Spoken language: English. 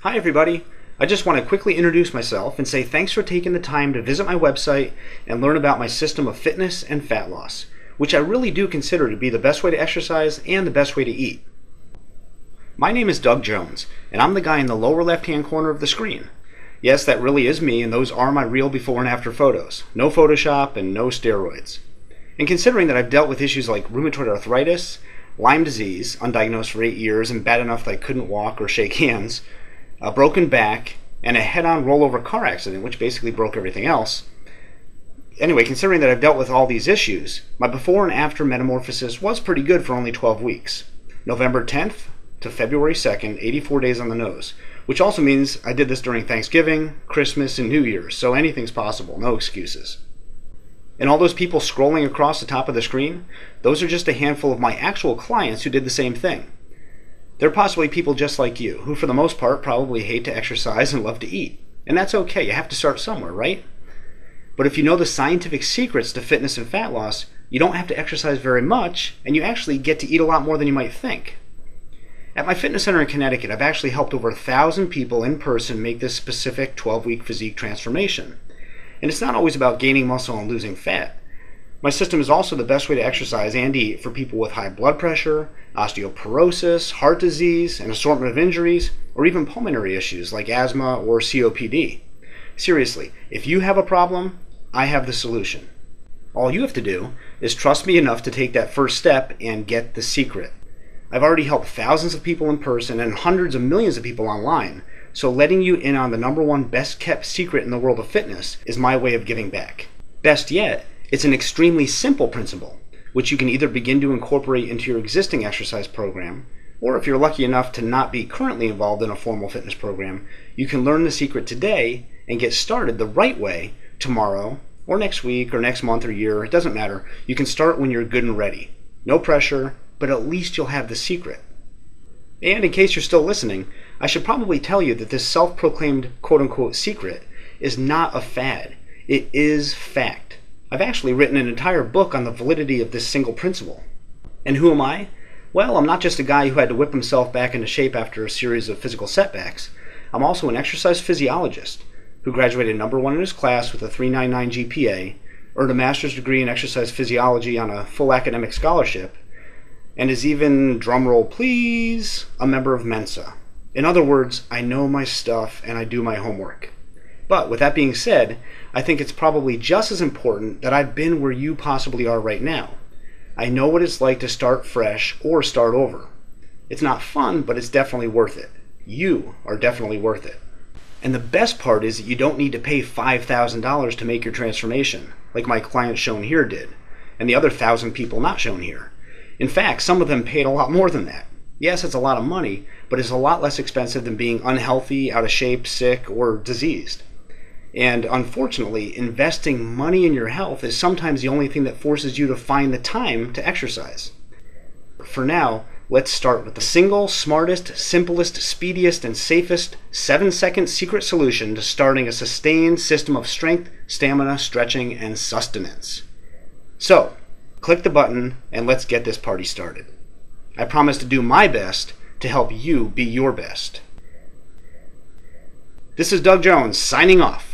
Hi everybody! I just want to quickly introduce myself and say thanks for taking the time to visit my website and learn about my system of fitness and fat loss, which I really do consider to be the best way to exercise and the best way to eat. My name is Doug Jones, and I'm the guy in the lower left-hand corner of the screen. Yes, that really is me, and those are my real before and after photos. No Photoshop and no steroids. And considering that I've dealt with issues like rheumatoid arthritis, Lyme disease, undiagnosed for 8 years and bad enough that I couldn't walk or shake hands, a broken back, and a head-on rollover car accident, which basically broke everything else. Anyway, considering that I've dealt with all these issues, my before and after metamorphosis was pretty good for only 12 weeks. November 10th to February 2nd, 84 days on the nose, which also means I did this during Thanksgiving, Christmas, and New Year's, so anything's possible, no excuses. And all those people scrolling across the top of the screen, those are just a handful of my actual clients who did the same thing. They're possibly people just like you, who for the most part probably hate to exercise and love to eat. And that's okay, you have to start somewhere, right? But if you know the scientific secrets to fitness and fat loss, you don't have to exercise very much, and you actually get to eat a lot more than you might think. At my fitness center in Connecticut, I've actually helped over 1,000 people in person make this specific 12-week physique transformation. And it's not always about gaining muscle and losing fat. My system is also the best way to exercise and eat for people with high blood pressure, osteoporosis, heart disease, an assortment of injuries, or even pulmonary issues like asthma or COPD. Seriously, if you have a problem, I have the solution. All you have to do is trust me enough to take that first step and get the secret. I've already helped thousands of people in person and hundreds of millions of people online, so letting you in on the #1 best kept secret in the world of fitness is my way of giving back. Best yet, it's an extremely simple principle, which you can either begin to incorporate into your existing exercise program, or if you're lucky enough to not be currently involved in a formal fitness program, you can learn the secret today and get started the right way tomorrow, or next week, or next month or year. It doesn't matter. You can start when you're good and ready. No pressure, but at least you'll have the secret. And in case you're still listening, I should probably tell you that this self-proclaimed quote-unquote secret is not a fad. It is fact. I've actually written an entire book on the validity of this single principle. And who am I? Well, I'm not just a guy who had to whip himself back into shape after a series of physical setbacks. I'm also an exercise physiologist who graduated #1 in his class with a 3.99 GPA, earned a master's degree in exercise physiology on a full academic scholarship, and is even, drumroll please, a member of Mensa. In other words, I know my stuff and I do my homework. But with that being said, I think it's probably just as important that I've been where you possibly are right now. I know what it's like to start fresh or start over. It's not fun, but it's definitely worth it. You are definitely worth it. And the best part is that you don't need to pay $5,000 to make your transformation, like my client shown here did, and the other 1,000 people not shown here. In fact, some of them paid a lot more than that. Yes, it's a lot of money, but it's a lot less expensive than being unhealthy, out of shape, sick, or diseased. And unfortunately, investing money in your health is sometimes the only thing that forces you to find the time to exercise. For now, let's start with the single, smartest, simplest, speediest, and safest 7-second secret solution to starting a sustained system of strength, stamina, stretching, and sustenance. So, click the button and let's get this party started. I promise to do my best to help you be your best. This is Doug Jones signing off.